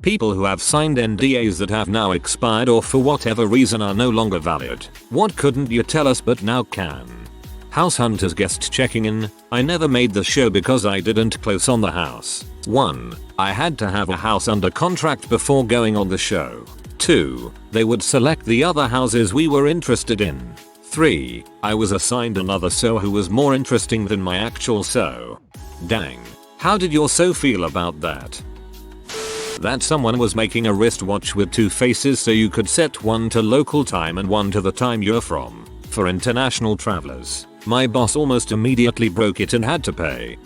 People who have signed NDAs that have now expired or for whatever reason are no longer valid. What couldn't you tell us but now can? House hunters guest checking in. I never made the show because I didn't close on the house. 1. I had to have a house under contract before going on the show. 2. They would select the other houses we were interested in. 3. I was assigned another SO who was more interesting than my actual SO. Dang. How did your SO feel about that? That someone was making a wristwatch with 2 faces so you could set one to local time and one to the time you're from. For international travelers. My boss almost immediately broke it and had to pay.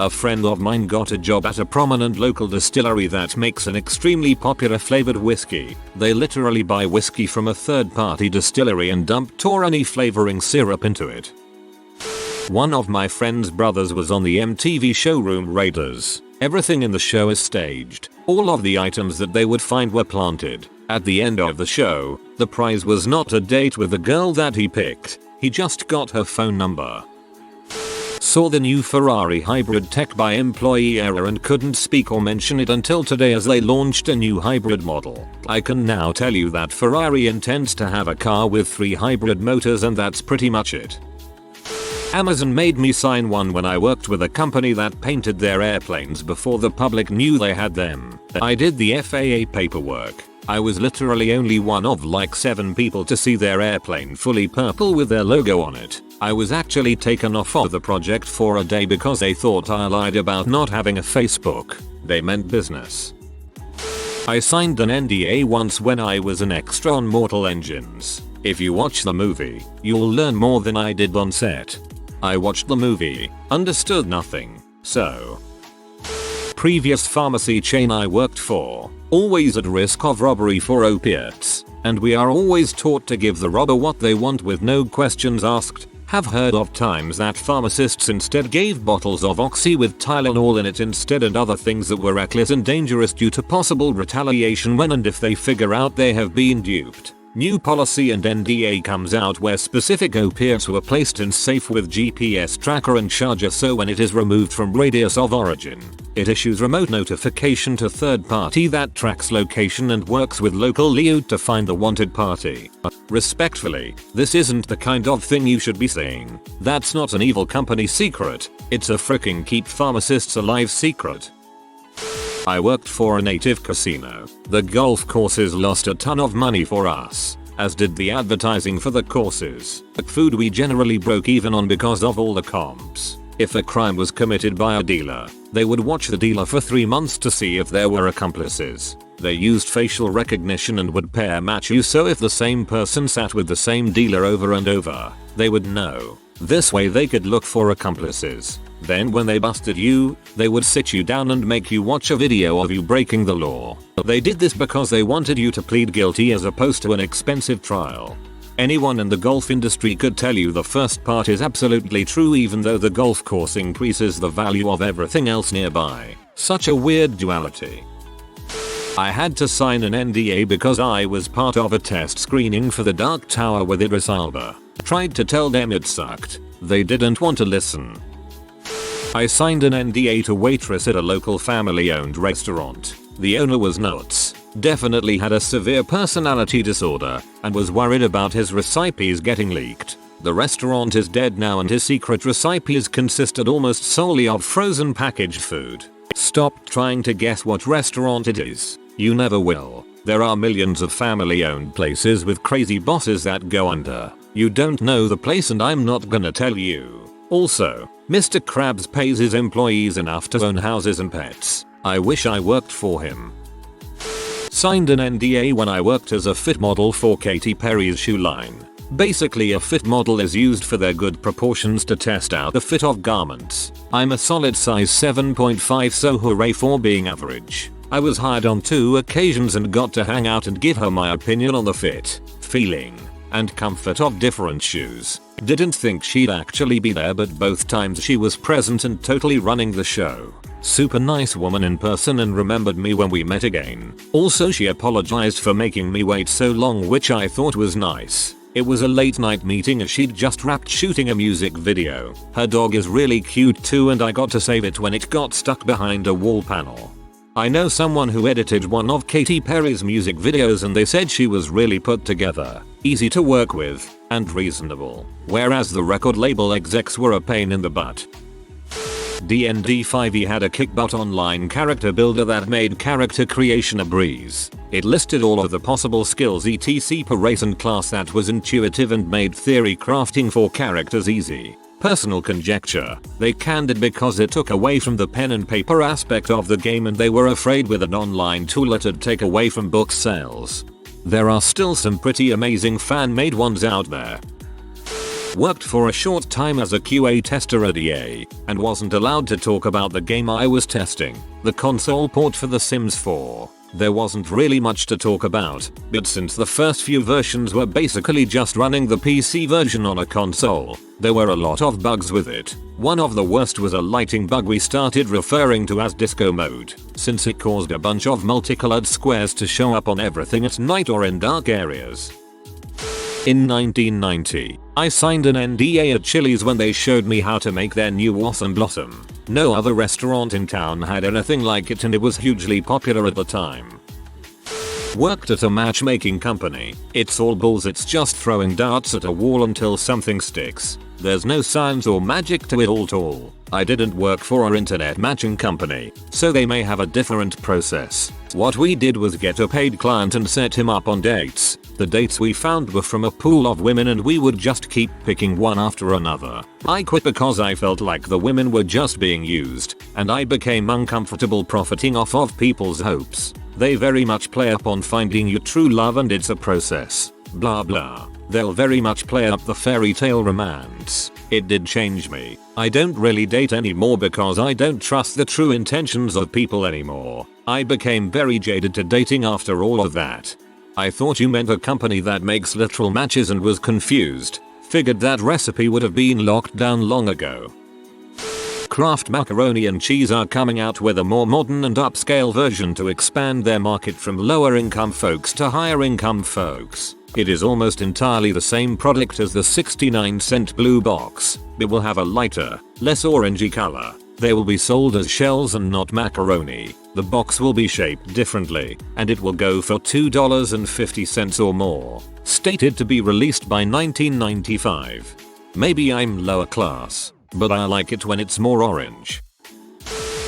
A friend of mine got a job at a prominent local distillery that makes an extremely popular flavored whiskey. They literally buy whiskey from a third-party distillery and dump Torani flavoring syrup into it. One of my friend's brothers was on the MTV showroom Raiders. Everything in the show is staged. All of the items that they would find were planted. At the end of the show, the prize was not a date with the girl that he picked. He just got her phone number. Saw the new Ferrari hybrid tech by employee error and couldn't speak or mention it until today as they launched a new hybrid model. I can now tell you that Ferrari intends to have a car with 3 hybrid motors and that's pretty much it. Amazon made me sign one when I worked with a company that painted their airplanes before the public knew they had them. I did the FAA paperwork. I was literally only one of like 7 people to see their airplane fully purple with their logo on it. I was actually taken off of the project for a day because they thought I lied about not having a Facebook. They meant business. I signed an NDA once when I was an extra on Mortal Engines. If you watch the movie, you'll learn more than I did on set. I watched the movie, understood nothing, so. Previous pharmacy chain I worked for, always at risk of robbery for opiates, and we are always taught to give the robber what they want with no questions asked. Have heard of times that pharmacists instead gave bottles of Oxy with Tylenol in it instead and other things that were reckless and dangerous due to possible retaliation when and if they figure out they have been duped. New policy and NDA comes out where specific opiates were placed in safe with GPS tracker and charger so when it is removed from radius of origin, it issues remote notification to third party that tracks location and works with local LEOD to find the wanted party. Respectfully, this isn't the kind of thing you should be saying. That's not an evil company secret, it's a fricking keep pharmacists alive secret. I worked for a native casino. The golf courses lost a ton of money for us, as did the advertising for the courses. Food we generally broke even on because of all the comps. If a crime was committed by a dealer, they would watch the dealer for 3 months to see if there were accomplices. They used facial recognition and would pair match you so if the same person sat with the same dealer over and over, they would know. This way they could look for accomplices. Then when they busted you, they would sit you down and make you watch a video of you breaking the law. They did this because they wanted you to plead guilty as opposed to an expensive trial. Anyone in the golf industry could tell you the first part is absolutely true even though the golf course increases the value of everything else nearby. Such a weird duality. I had to sign an NDA because I was part of a test screening for the Dark Tower with Idris Elba. Tried to tell them it sucked. They didn't want to listen. I signed an NDA to waitress at a local family-owned restaurant. The owner was nuts, definitely had a severe personality disorder, and was worried about his recipes getting leaked. The restaurant is dead now and his secret recipes consisted almost solely of frozen packaged food. Stop trying to guess what restaurant it is. You never will. There are millions of family-owned places with crazy bosses that go under. You don't know the place and I'm not gonna tell you. Also, Mr. Krabs pays his employees enough to own houses and pets. I wish I worked for him. Signed an NDA when I worked as a fit model for Katy Perry's shoe line. Basically a fit model is used for their good proportions to test out the fit of garments. I'm a solid size 7.5 so hooray for being average. I was hired on 2 occasions and got to hang out and give her my opinion on the fit, feeling, and comfort of different shoes. Didn't think she'd actually be there but both times she was present and totally running the show. Super nice woman in person and remembered me when we met again. Also she apologized for making me wait so long which I thought was nice. It was a late night meeting as she'd just wrapped shooting a music video. Her dog is really cute too and I got to save it when it got stuck behind a wall panel. I know someone who edited one of Katy Perry's music videos and they said she was really put together, easy to work with, and reasonable, whereas the record label execs were a pain in the butt. D&D 5e had a kick-butt online character builder that made character creation a breeze. It listed all of the possible skills etc per race and class that was intuitive and made theory crafting for characters easy. Personal conjecture, they canned it because it took away from the pen and paper aspect of the game and they were afraid with an online tool it'd take away from book sales. There are still some pretty amazing fan-made ones out there. Worked for a short time as a QA tester at EA, and wasn't allowed to talk about the game I was testing, the console port for The Sims 4. There wasn't really much to talk about, but since the first few versions were basically just running the PC version on a console, there were a lot of bugs with it. One of the worst was a lighting bug we started referring to as disco mode, since it caused a bunch of multicolored squares to show up on everything at night or in dark areas. In 1990, I signed an NDA at Chili's when they showed me how to make their new Awesome Blossom. No other restaurant in town had anything like it and it was hugely popular at the time. Worked at a matchmaking company. It's all balls, it's just throwing darts at a wall until something sticks. There's no science or magic to it all. I didn't work for our internet matching company, so they may have a different process. What we did was get a paid client and set him up on dates. The dates we found were from a pool of women and we would just keep picking one after another. I quit because I felt like the women were just being used, and I became uncomfortable profiting off of people's hopes. They very much play up on finding your true love and it's a process. Blah blah. They'll very much play up the fairy tale romance. It did change me. I don't really date anymore because I don't trust the true intentions of people anymore. I became very jaded to dating after all of that. I thought you meant a company that makes literal matches and was confused. Figured that recipe would have been locked down long ago. Kraft Macaroni and Cheese are coming out with a more modern and upscale version to expand their market from lower income folks to higher income folks. It is almost entirely the same product as the 69-cent blue box. It will have a lighter, less orangey color. They will be sold as shells and not macaroni. The box will be shaped differently, and it will go for $2.50 or more. Stated to be released by 1995. Maybe I'm lower class, but I like it when it's more orange.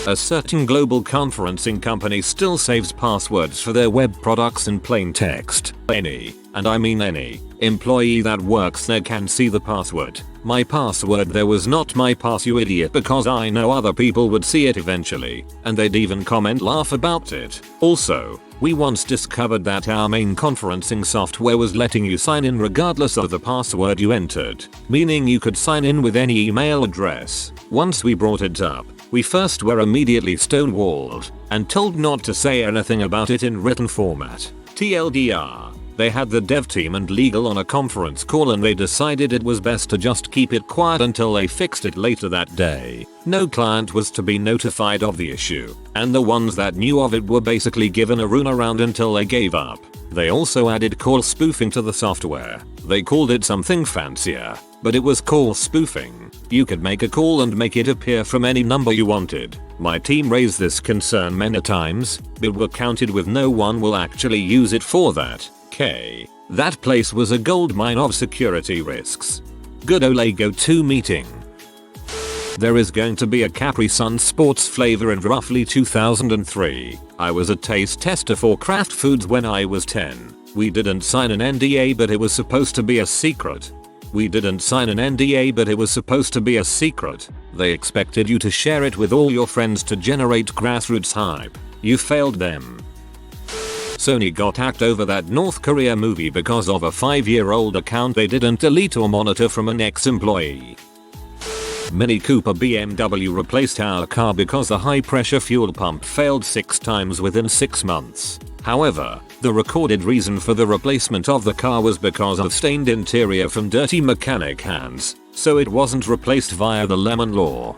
A certain global conferencing company still saves passwords for their web products in plain text. Any, and I mean any, employee that works there can see the password. My password there was not my pass, you idiot, because I know other people would see it eventually, and they'd even laugh about it. Also, we once discovered that our main conferencing software was letting you sign in regardless of the password you entered, meaning you could sign in with any email address. Once we brought it up, we first were immediately stonewalled and told not to say anything about it in written format. TLDR. They had the dev team and legal on a conference call and they decided it was best to just keep it quiet until they fixed it later that day. No client was to be notified of the issue, and the ones that knew of it were basically given a runaround until they gave up. They also added call spoofing to the software. They called it something fancier, but it was call spoofing. You could make a call and make it appear from any number you wanted. My team raised this concern many times, but were counted with no one will actually use it for that. That place was a goldmine of security risks. Good ole go-to meeting. There is going to be a Capri Sun sports flavor in roughly 2003. I was a taste tester for Kraft Foods when I was 10. We didn't sign an NDA but it was supposed to be a secret. They expected you to share it with all your friends to generate grassroots hype. You failed them. Sony got hacked over that North Korea movie because of a 5-year-old account they didn't delete or monitor from an ex-employee. Mini Cooper BMW replaced our car because the high-pressure fuel pump failed 6 times within 6 months. However, the recorded reason for the replacement of the car was because of stained interior from dirty mechanic hands, so it wasn't replaced via the lemon law.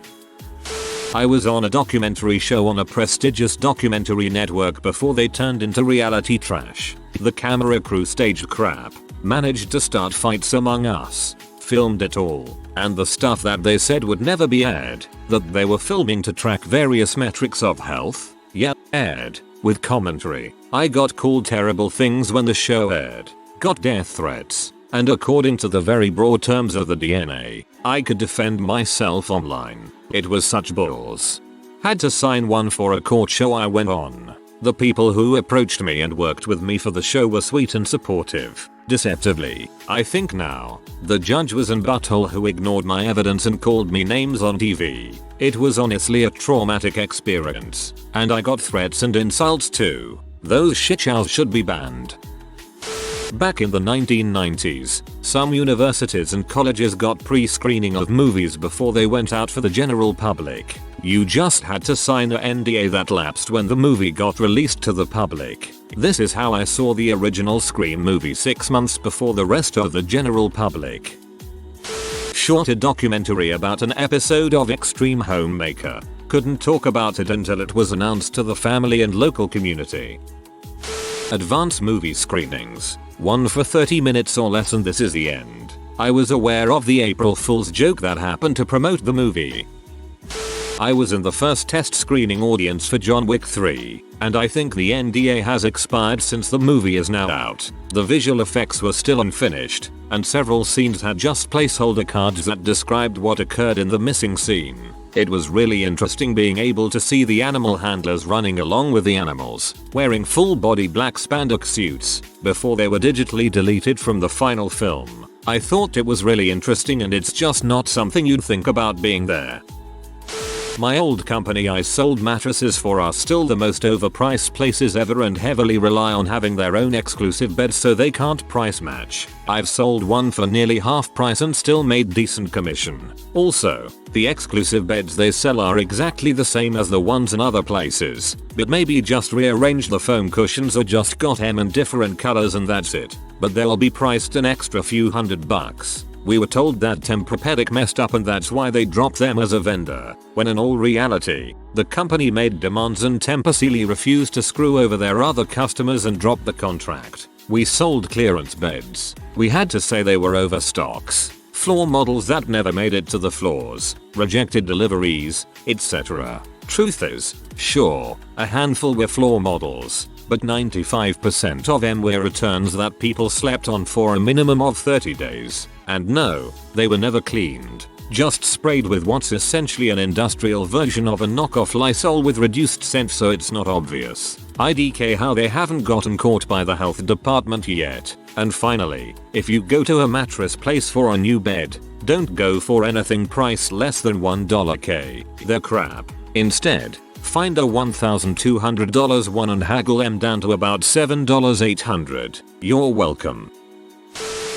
I was on a documentary show on a prestigious documentary network before they turned into reality trash. The camera crew staged crap, managed to start fights among us, filmed it all, and the stuff that they said would never be aired, that they were filming to track various metrics of health, Yeah, aired. With commentary. I got called terrible things when the show aired. Got death threats. And according to the very broad terms of the DNA, I could defend myself online. It was such balls. Had to sign one for a court show I went on. The people who approached me and worked with me for the show were sweet and supportive. Deceptively, I think now. The judge was an butthole who ignored my evidence and called me names on TV. It was honestly a traumatic experience. And I got threats and insults too. Those shitshows should be banned. Back in the 1990s, some universities and colleges got pre-screening of movies before they went out for the general public. You just had to sign an NDA that lapsed when the movie got released to the public. This is how I saw the original Scream movie 6 months before the rest of the general public. Shorter documentary about an episode of Extreme Homemaker. Couldn't talk about it until it was announced to the family and local community. Advance movie screenings. One for 30 minutes or less and this is the end. I was aware of the April Fool's joke that happened to promote the movie. I was in the first test screening audience for John Wick 3, and I think the NDA has expired since the movie is now out. The visual effects were still unfinished, and several scenes had just placeholder cards that described what occurred in the missing scene. It was really interesting being able to see the animal handlers running along with the animals, wearing full body black spandex suits, before they were digitally deleted from the final film. I thought it was really interesting and it's just not something you'd think about being there. My old company I sold mattresses for are still the most overpriced places ever and heavily rely on having their own exclusive beds so they can't price match. I've sold one for nearly half price and still made decent commission. Also, the exclusive beds they sell are exactly the same as the ones in other places, but maybe just rearrange the foam cushions or just got them in different colors and that's it. But they'll be priced an extra few $100. We were told that Tempur-Pedic messed up and that's why they dropped them as a vendor, when in all reality, the company made demands and Tempur-Sealy refused to screw over their other customers and dropped the contract. We sold clearance beds. We had to say they were overstocks, floor models that never made it to the floors, rejected deliveries, etc. Truth is, sure, a handful were floor models, but 95% of them were returns that people slept on for a minimum of 30 days. And no, they were never cleaned, just sprayed with what's essentially an industrial version of a knockoff Lysol with reduced scent so it's not obvious. IDK how they haven't gotten caught by the health department yet. And finally, if you go to a mattress place for a new bed, don't go for anything priced less than $1K. They're crap. Instead, find a $1,200 one and haggle them down to about $7,800. You're welcome.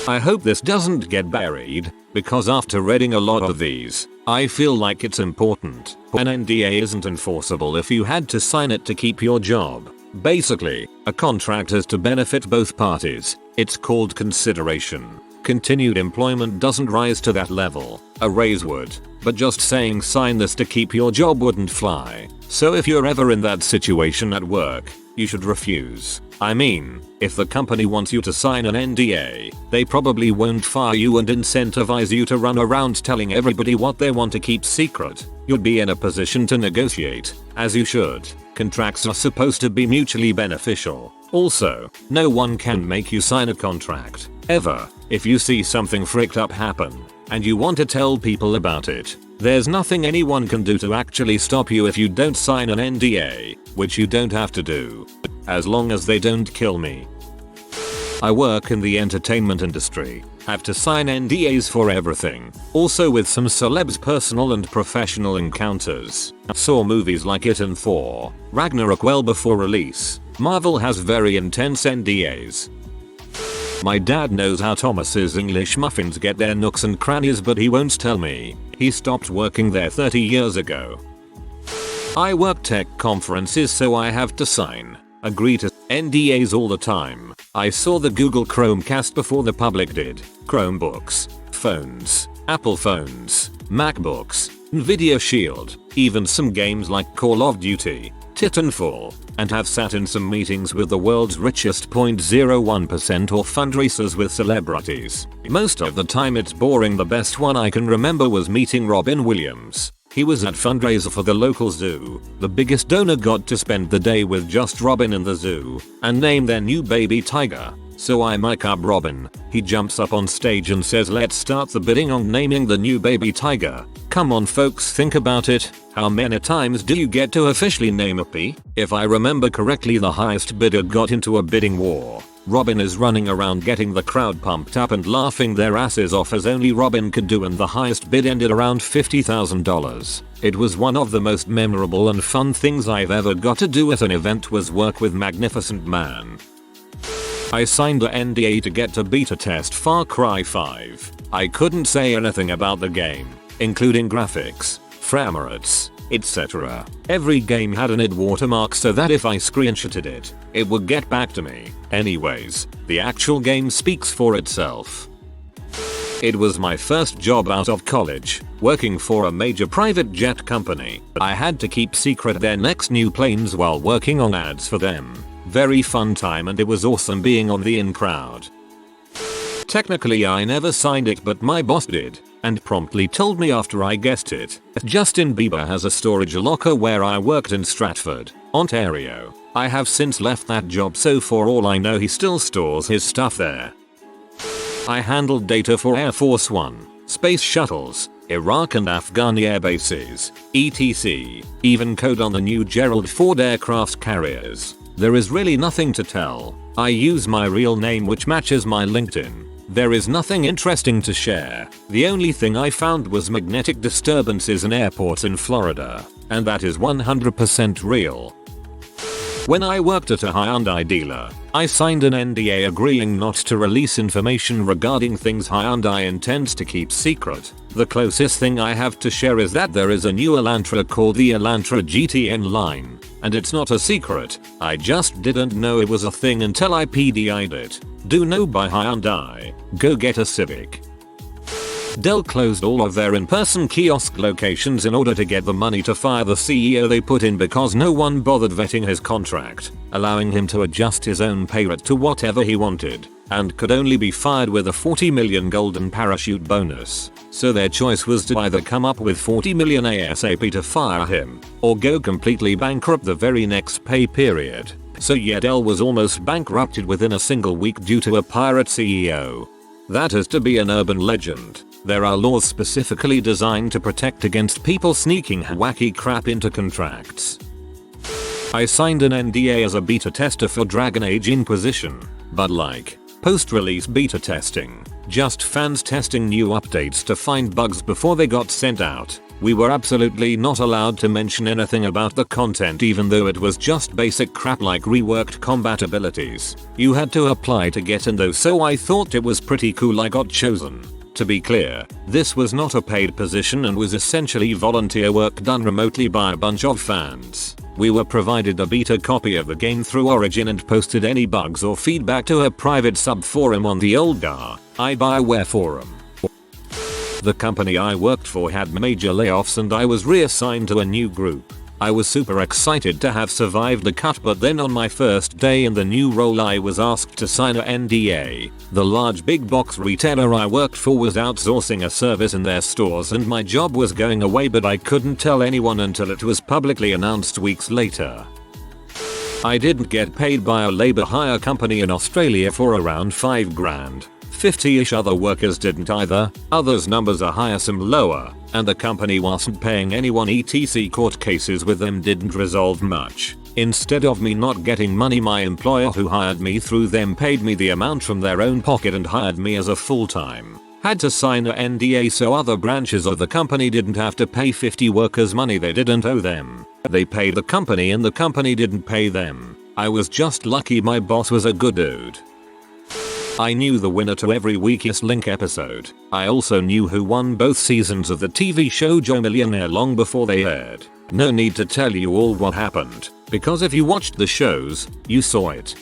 I hope this doesn't get buried, because after reading a lot of these, I feel like it's important. An NDA isn't enforceable if you had to sign it to keep your job. Basically, a contract is to benefit both parties. It's called consideration. Continued employment doesn't rise to that level. A raise would, but just saying sign this to keep your job wouldn't fly. So if you're ever in that situation at work, you should refuse. I mean, if the company wants you to sign an NDA, they probably won't fire you and incentivize you to run around telling everybody what they want to keep secret. You'd be in a position to negotiate, as you should. Contracts are supposed to be mutually beneficial. Also, no one can make you sign a contract, ever. If you see something fricked up happen, and you want to tell people about it, there's nothing anyone can do to actually stop you if you don't sign an NDA, which you don't have to do. As long as they don't kill me. I work in the entertainment industry. Have to sign NDAs for everything. Also with some celebs' personal and professional encounters. Saw movies like It and Thor, Ragnarok well before release. Marvel has very intense NDAs. My dad knows how Thomas's English muffins get their nooks and crannies but he won't tell me. He stopped working there 30 years ago. I work tech conferences so I have to sign, agree to NDAs all the time. I saw the Google Chromecast before the public did. Chromebooks, phones, Apple phones, MacBooks, Nvidia Shield, even some games like Call of Duty, Titanfall, and have sat in some meetings with the world's richest 0.01% or fundraisers with celebrities. Most of the time it's boring. The best one I can remember was meeting Robin Williams. He was at fundraiser for the local zoo. The biggest donor got to spend the day with just Robin in the zoo and name their new baby tiger. So I mic up Robin. He jumps up on stage and says, let's start the bidding on naming the new baby tiger. Come on folks, think about it. How many times do you get to officially name a P? If I remember correctly, the highest bidder got into a bidding war. Robin is running around getting the crowd pumped up and laughing their asses off as only Robin could do, and the highest bid ended around $50,000. It was one of the most memorable and fun things I've ever got to do at an event, was work with Magnificent Man. I signed the NDA to get to beta test Far Cry 5. I couldn't say anything about the game, including graphics, frame rates, etc. Every game had an id watermark so that if I screenshotted it, it would get back to me. Anyways, the actual game speaks for itself. It was my first job out of college, working for a major private jet company. I had to keep secret their next new planes while working on ads for them. Very fun time, and it was awesome being on the in crowd. Technically I never signed it, but my boss did, and promptly told me after I guessed it. Justin Bieber has a storage locker where I worked in Stratford, Ontario. I have since left that job, so for all I know he still stores his stuff there. I handled data for Air Force One, space shuttles, Iraq and Afghan air bases, etc. Even code on the new Gerald Ford aircraft carriers. There is really nothing to tell. I use my real name, which matches my LinkedIn. There is nothing interesting to share. The only thing I found was magnetic disturbances in airports in Florida, and that is 100% real. When I worked at a Hyundai dealer, I signed an NDA agreeing not to release information regarding things Hyundai intends to keep secret. The closest thing I have to share is that there is a new Elantra called the Elantra GTN line, and it's not a secret. I just didn't know it was a thing until I PDI'd it. Do know by Hyundai. Go get a Civic. Dell closed all of their in-person kiosk locations in order to get the money to fire the CEO they put in because no one bothered vetting his contract, allowing him to adjust his own pay rate to whatever he wanted, and could only be fired with a $40 million golden parachute bonus. So their choice was to either come up with $40 million ASAP to fire him, or go completely bankrupt the very next pay period. So yeah, Dell was almost bankrupted within a single week due to a pirate CEO. That is to be an urban legend. There are laws specifically designed to protect against people sneaking wacky crap into contracts. I signed an NDA as a beta tester for Dragon Age Inquisition, but like post-release beta testing, just fans testing new updates to find bugs before they got sent out. We were absolutely not allowed to mention anything about the content, even though it was just basic crap like reworked combat abilities. You had to apply to get in though, so I thought it was pretty cool I got chosen. To be clear, this was not a paid position and was essentially volunteer work done remotely by a bunch of fans. We were provided a beta copy of the game through Origin and posted any bugs or feedback to a private sub-forum on the old BioWare forum. The company I worked for had major layoffs and I was reassigned to a new group. I was super excited to have survived the cut, but then on my first day in the new role I was asked to sign an NDA. The large big box retailer I worked for was outsourcing a service in their stores and my job was going away, but I couldn't tell anyone until it was publicly announced weeks later. I didn't get paid by a labor hire company in Australia for around $5 grand. 50-ish other workers didn't either. Others' numbers are higher, some lower, and the company wasn't paying anyone, etc. Court cases with them didn't resolve much. Instead of me not getting money, my employer who hired me through them paid me the amount from their own pocket and hired me as a full-time. Had to sign an NDA so other branches of the company didn't have to pay 50 workers money they didn't owe them. They paid the company and the company didn't pay them. I was just lucky my boss was a good dude. I knew the winner to every Weakest Link episode. I also knew who won both seasons of the TV show Joe Millionaire long before they aired. No need to tell you all what happened, because if you watched the shows, you saw it.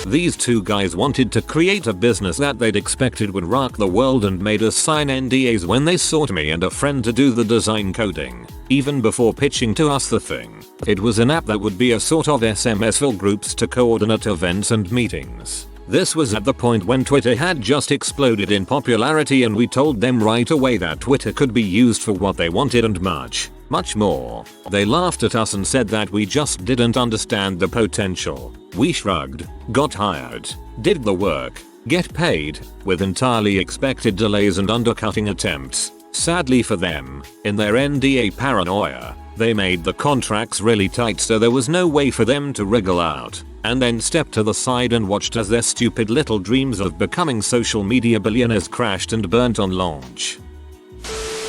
These two guys wanted to create a business that they'd expected would rock the world and made us sign NDAs when they sought me and a friend to do the design coding, even before pitching to us the thing. It was an app that would be a sort of SMS for groups to coordinate events and meetings. This was at the point when Twitter had just exploded in popularity, and we told them right away that Twitter could be used for what they wanted and much more. They laughed at us and said that we just didn't understand the potential. We shrugged, got hired, did the work, get paid, with entirely expected delays and undercutting attempts. Sadly for them, in their NDA paranoia, they made the contracts really tight so there was no way for them to wriggle out, and then stepped to the side and watched as their stupid little dreams of becoming social media billionaires crashed and burnt on launch.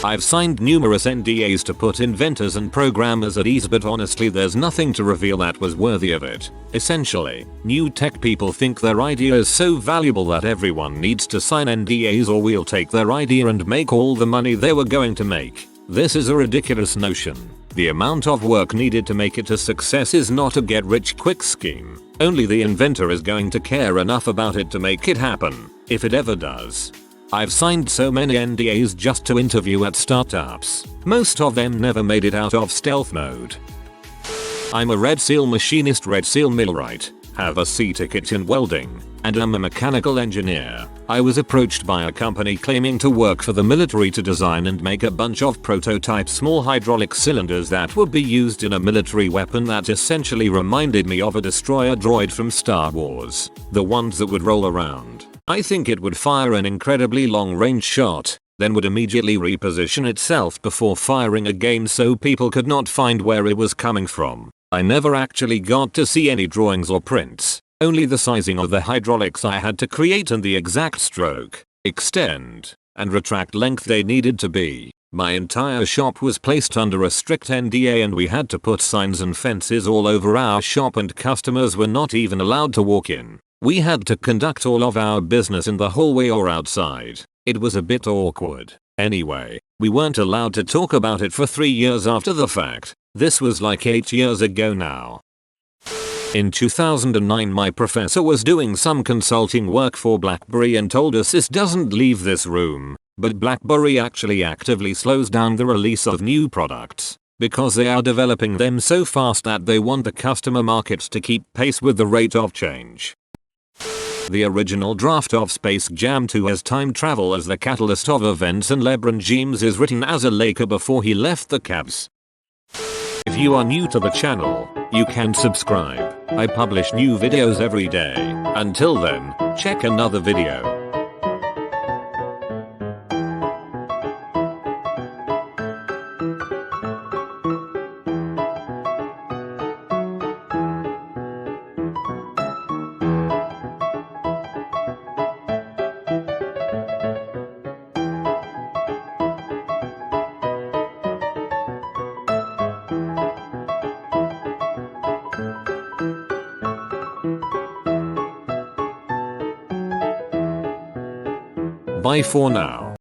I've signed numerous NDAs to put inventors and programmers at ease, but honestly there's nothing to reveal that was worthy of it. Essentially, new tech people think their idea is so valuable that everyone needs to sign NDAs or we'll take their idea and make all the money they were going to make. This is a ridiculous notion. The amount of work needed to make it a success is not a get-rich-quick scheme. Only the inventor is going to care enough about it to make it happen, if it ever does. I've signed so many NDAs just to interview at startups. Most of them never made it out of stealth mode. I'm a Red Seal machinist, Red Seal millwright, have a C ticket in welding, and am a mechanical engineer. I was approached by a company claiming to work for the military to design and make a bunch of prototype small hydraulic cylinders that would be used in a military weapon that essentially reminded me of a destroyer droid from Star Wars. The ones that would roll around. I think it would fire an incredibly long-range shot, then would immediately reposition itself before firing again so people could not find where it was coming from. I never actually got to see any drawings or prints, only the sizing of the hydraulics I had to create and the exact stroke, extend, and retract length they needed to be. My entire shop was placed under a strict NDA and we had to put signs and fences all over our shop and customers were not even allowed to walk in. We had to conduct all of our business in the hallway or outside. It was a bit awkward. Anyway, we weren't allowed to talk about it for 3 years after the fact. This was like 8 years ago now. In 2009 my professor was doing some consulting work for BlackBerry and told us this doesn't leave this room, but BlackBerry actually actively slows down the release of new products, because they are developing them so fast that they want the customer markets to keep pace with the rate of change. The original draft of Space Jam 2 has time travel as the catalyst of events and LeBron James is written as a Laker before he left the Cavs. If you are new to the channel, you can subscribe. I publish new videos every day. Until then, check another video. Bye for now.